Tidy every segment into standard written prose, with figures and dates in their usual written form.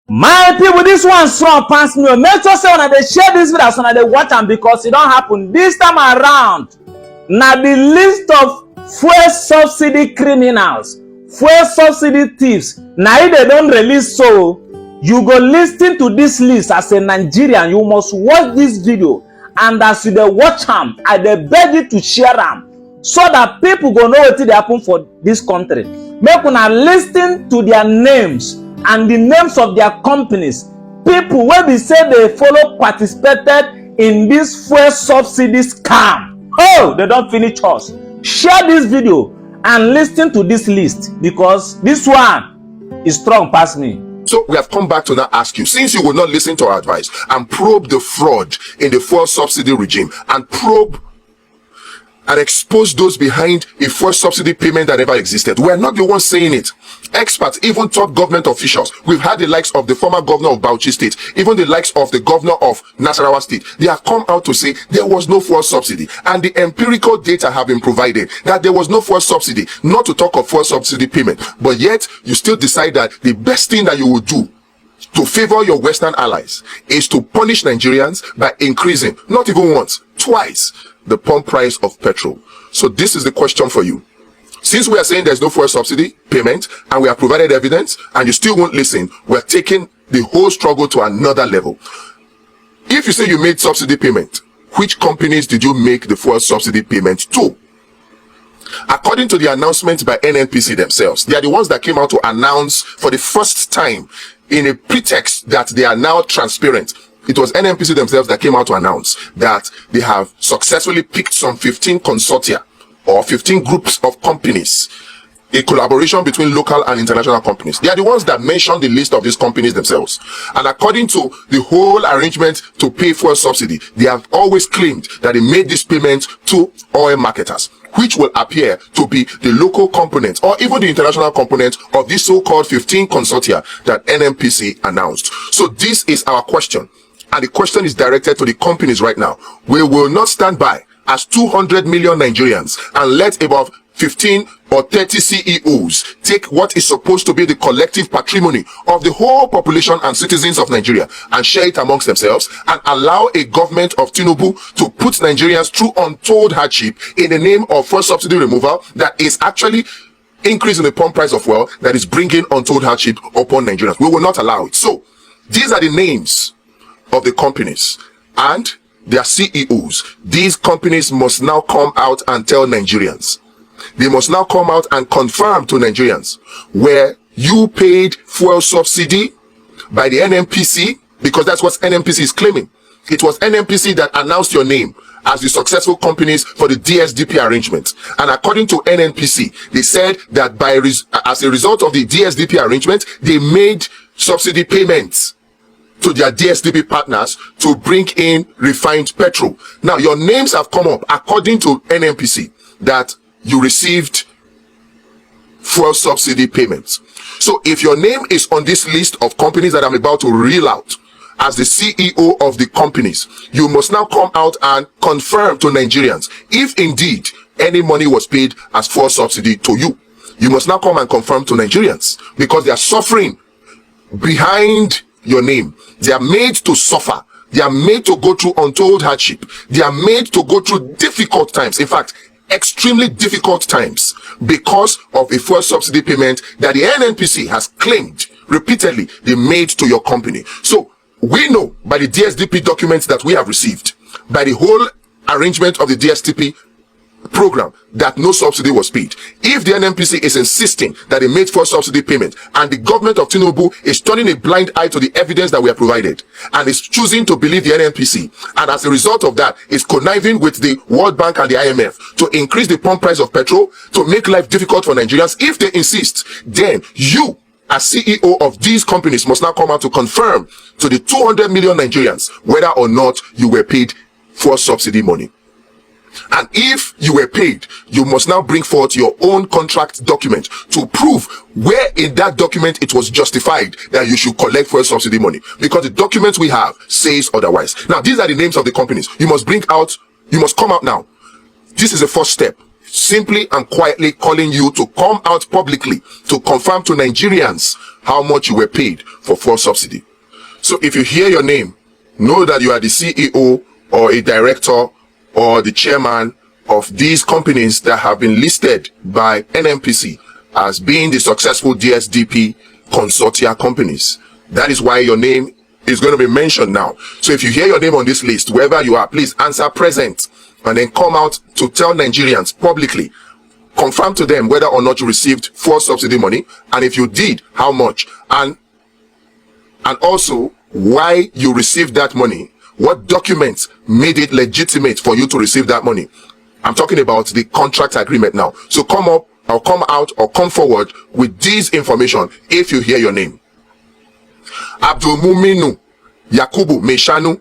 My people, this one strong pass me. Make sure say when they share this video, so they watch them because it don't happen this time around. Now the list of fuel subsidy criminals, fuel subsidy thieves. Now if they don't release, so you go listen to this list as a Nigerian. You must watch this video, and as you dey watch them, I dey beg you to share them so that people go know what they happen for this country. Make una listen to their names and the names of their companies. People wey be say they follow participated in this fuel subsidy scam. Oh, they don't finish us. Share this video and listen to this list because this one is strong past me. So we have come back to now ask you, since you will not listen to our advice and probe the fraud in the fuel subsidy regime and probe and expose those behind a fuel subsidy payment that never existed. We are not the ones saying it. Experts, even top government officials, we've had the likes of the former governor of Bauchi State, even the likes of the governor of Nasarawa State. They have come out to say there was no fuel subsidy, and the empirical data have been provided that there was no fuel subsidy, not to talk of fuel subsidy payment. But yet, you still decide that the best thing that you will do to favor your Western allies is to punish Nigerians by increasing, not even once, twice, the pump price of petrol. So this is the question for you. Since we are saying there's no fuel subsidy payment and we have provided evidence and you still won't listen, we're taking the whole struggle to another level. If you say you made subsidy payment, which companies did you make the fuel subsidy payment to? According to the announcement by NNPC themselves, they are the ones that came out to announce for the first time in a pretext that they are now transparent. It was NNPC themselves that came out to announce that they have successfully picked some 15 consortia or 15 groups of companies, a collaboration between local and international companies. They are the ones that mentioned the list of these companies themselves. And according to the whole arrangement to pay fuel subsidy, they have always claimed that they made this payment to oil marketers, which will appear to be the local component or even the international component of this so-called 15 consortia that NNPC announced. So this is our question. And the question is directed to the companies right now. We will not stand by as 200 million Nigerians and let about 15 or 30 CEOs take what is supposed to be the collective patrimony of the whole population and citizens of Nigeria and share it amongst themselves and allow a government of Tinubu to put Nigerians through untold hardship in the name of fuel subsidy removal that is actually increasing the pump price of fuel that is bringing untold hardship upon Nigerians. We will not allow it. So these are the names of the companies and their CEOs. These companies must now come out and tell Nigerians. They must now come out and confirm to Nigerians where you paid fuel subsidy by the NNPC, because that's what NNPC is claiming. It was NNPC that announced your name as the successful companies for the DSDP arrangement. And according to NNPC, they said that as a result of the DSDP arrangement, they made subsidy payments to their DSDP partners to bring in refined petrol. Now, your names have come up according to NNPC that you received fuel subsidy payments. So if your name is on this list of companies that I'm about to reel out as the CEO of the companies, you must now come out and confirm to Nigerians if indeed any money was paid as fuel subsidy to you. You must now come and confirm to Nigerians because they are suffering behind your name. They are made to suffer. They are made to go through untold hardship. They are made to go through difficult times. In fact, extremely difficult times because of a fuel subsidy payment that the NNPC has claimed repeatedly they made to your company. So we know by the DSDP documents that we have received, by the whole arrangement of the DSDP program, that no subsidy was paid. If the NNPC is insisting that they made fuel subsidy payment and the government of Tinubu is turning a blind eye to the evidence that we have provided and is choosing to believe the NNPC, and as a result of that is conniving with the World Bank and the IMF to increase the pump price of petrol to make life difficult for Nigerians, if they insist, then you as CEO of these companies must now come out to confirm to the 200 million Nigerians whether or not you were paid fuel subsidy money. And if you were paid, you must now bring forth your own contract document to prove where in that document it was justified that you should collect fuel subsidy money. Because the document we have says otherwise. Now, these are the names of the companies. You must come out now. This is the first step. Simply and quietly calling you to come out publicly to confirm to Nigerians how much you were paid for fuel subsidy. So if you hear your name, know that you are the CEO or a director or the chairman of these companies that have been listed by NNPC as being the successful DSDP consortia companies. That is why your name is going to be mentioned now. So if you hear your name on this list, wherever you are, please answer present and then come out to tell Nigerians publicly, confirm to them whether or not you received fuel subsidy money, and if you did, how much, and also why you received that money, what documents made it legitimate for you to receive that money. I'm talking about the contract agreement now. So come up or come out or come forward with this information if you hear your name. Abdul Muminu Yakubu Meshanu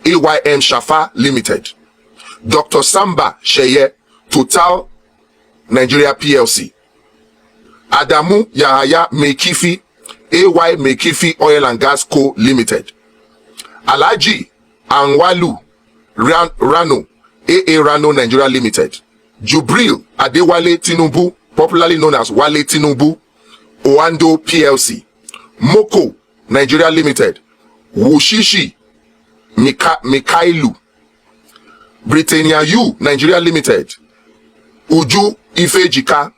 AYM Shafa Limited. Dr. Samba Sheye Total Nigeria PLC. Adamu Yahaya Mekifi AY Mekifi Oil and Gas Co. Limited. Alaji Anwalu Rano AA Rano Nigeria Limited. Jubril Adewale Tinubu, popularly known as Wale Tinubu, Oando PLC. Moko Nigeria Limited. Wushishi Mikailu. Britannia U Nigeria Limited. Uju Ifejika.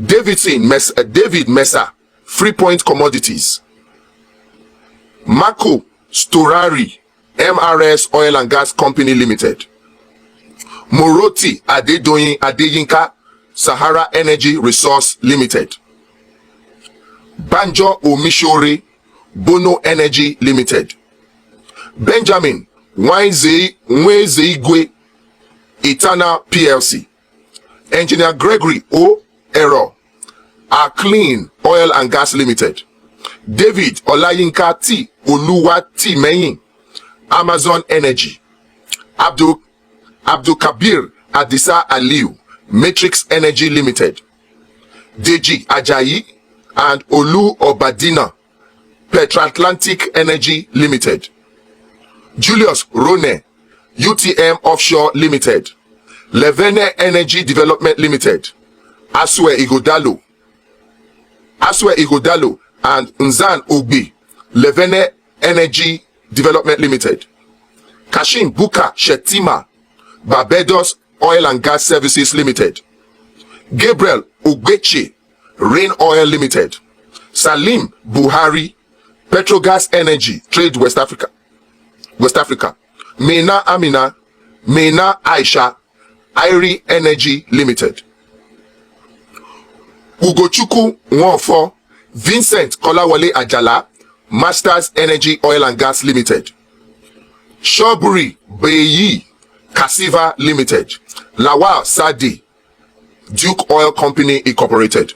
David Mesa Freepoint Commodities. Mako Storari MRS Oil and Gas Company Limited. Moroti Adedoyin Adeyinka Sahara Energy Resource Limited. Banjo Omishore Bono Energy Limited. Benjamin Nwezeigwe Eternal PLC. Engineer Gregory O. Ero Clean Oil and Gas Limited. David Olayinka T. Oluwa T. Meyin Amazon Energy. Abdul Kabir Adisa Aliu Matrix Energy Limited. Deji Ajayi and Olu Obadina Petratlantic Energy Limited. Julius Rone UTM Offshore Limited. Levene Energy Development Limited. Aswe Igodalo and Nzan Ogbi Levene Energy Development Limited. Kashin Buka Shetima Barbados Oil and Gas Services Limited. Gabriel Ogbeche Rain Oil Limited. Salim Buhari Petrogas Energy Trade West Africa. Mena Amina Mena Aisha Irie Energy Limited. Ugochukwu Nwofo Vincent Kolawole Ajala Masters Energy Oil and Gas Limited. Shoburi Beyi Kasiva Limited. Lawal Sadi Duke Oil Company Incorporated.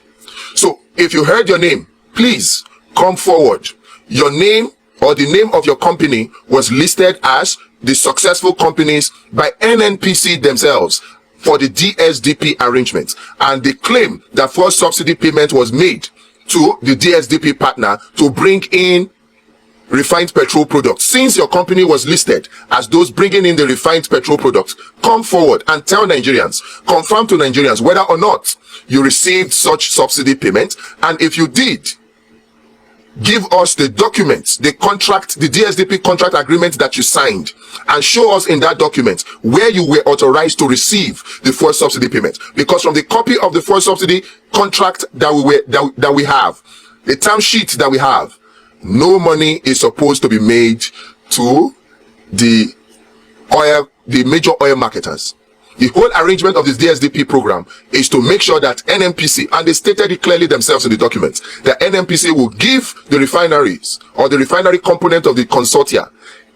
So if you heard your name, please come forward. Your name or the name of your company was listed as the successful companies by NNPC themselves for the DSDP arrangement, and they claim that fuel subsidy payment was made to the DSDP partner to bring in refined petrol products. Since your company was listed as those bringing in the refined petrol products, come forward and tell Nigerians, confirm to Nigerians whether or not you received such subsidy payment, and if you did, give us the documents, the contract, the DSDP contract agreement that you signed, and show us in that document where you were authorized to receive the fuel subsidy payment. Because from the copy of the fuel subsidy contract that we have, the term sheet that we have, no money is supposed to be made to the major oil marketers. The whole arrangement of this DSDP program is to make sure that NNPC, and they stated it clearly themselves in the documents, that NNPC will give the refineries or the refinery component of the consortia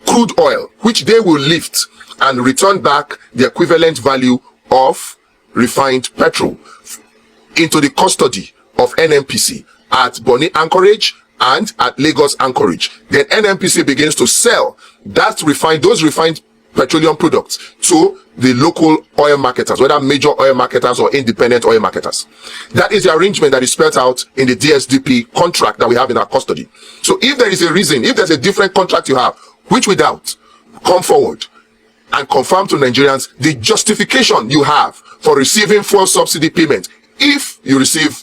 crude oil, which they will lift and return back the equivalent value of refined petrol into the custody of NNPC at Bonny Anchorage and at Lagos Anchorage. Then NNPC begins to sell those refined petroleum products to the local oil marketers, whether major oil marketers or independent oil marketers. That is the arrangement that is spelled out in the DSDP contract that we have in our custody. So if there is a reason, if there's a different contract you have, which we doubt, come forward and confirm to Nigerians the justification you have for receiving fuel subsidy payment if you receive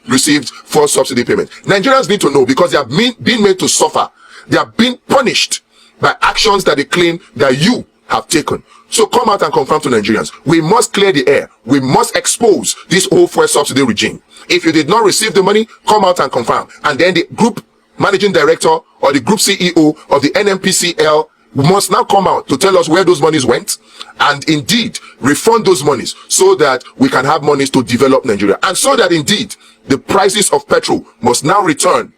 received fuel subsidy payment. Nigerians need to know, because they have been made to suffer. They have been punished by actions that they claim that you have taken. So come out and confirm to Nigerians. We must clear the air. We must expose this whole fuel subsidy regime. If you did not receive the money, come out and confirm. And then the group managing director or the group CEO of the NNPCL must now come out to tell us where those monies went, and indeed refund those monies, so that we can have monies to develop Nigeria, and so that indeed the prices of petrol must now return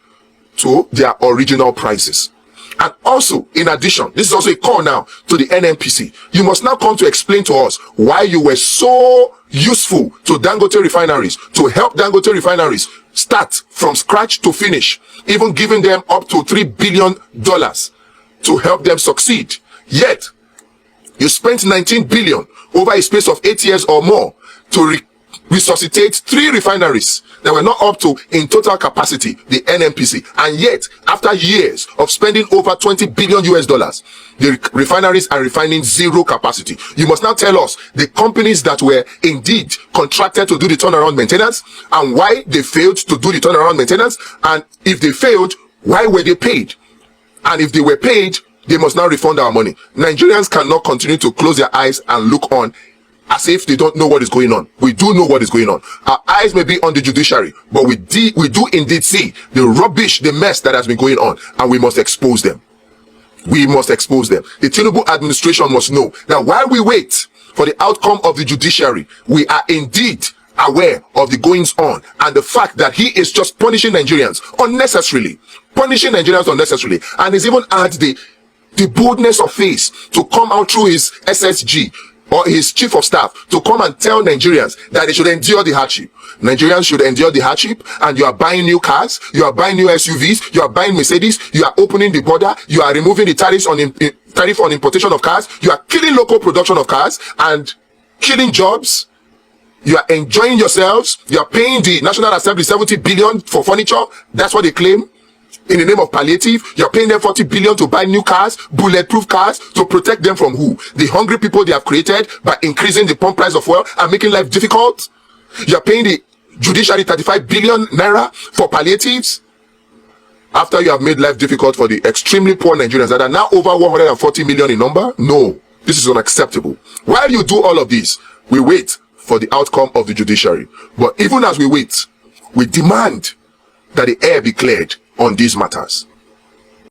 to their original prices. And also, in addition, this is also a call now to the NNPC. You must now come to explain to us why you were so useful to Dangote refineries, to help Dangote refineries start from scratch to finish, even giving them up to $3 billion to help them succeed. Yet, you spent 19 billion over a space of 8 years or more to resuscitate 3 refineries that were not up to, in total capacity, the NNPC. And yet, after years of spending over $20 billion, the refineries are refining 0 capacity. You must now tell us the companies that were indeed contracted to do the turnaround maintenance, and why they failed to do the turnaround maintenance, and if they failed, why were they paid? And if they were paid, they must now refund our money. Nigerians cannot continue to close their eyes and look on as if they don't know what is going on. We do know what is going on. Our eyes may be on the judiciary, but we do indeed see the rubbish, the mess that has been going on, and we must expose them. We must expose them. The Tinubu administration must know that while we wait for the outcome of the judiciary, we are indeed aware of the goings on, and the fact that he is just punishing Nigerians unnecessarily, and he's even had the boldness of face to come out through his SSG or his chief of staff to come and tell Nigerians that they should endure the hardship. Nigerians should endure the hardship, and you are buying new cars, you are buying new SUVs, you are buying Mercedes, you are opening the border, you are removing the tariff on importation of cars, you are killing local production of cars and killing jobs. You are enjoying yourselves. You are paying the National Assembly 70 billion for furniture. That's what they claim. In the name of palliative, you're paying them 40 billion to buy new cars, bulletproof cars, to protect them from who? The hungry people they have created by increasing the pump price of oil and making life difficult. You're paying the judiciary 35 billion naira for palliatives, after you have made life difficult for the extremely poor Nigerians that are now over 140 million in number. No, this is unacceptable. While you do all of this, we wait for the outcome of the judiciary. But even as we wait, we demand that the air be cleared on these matters.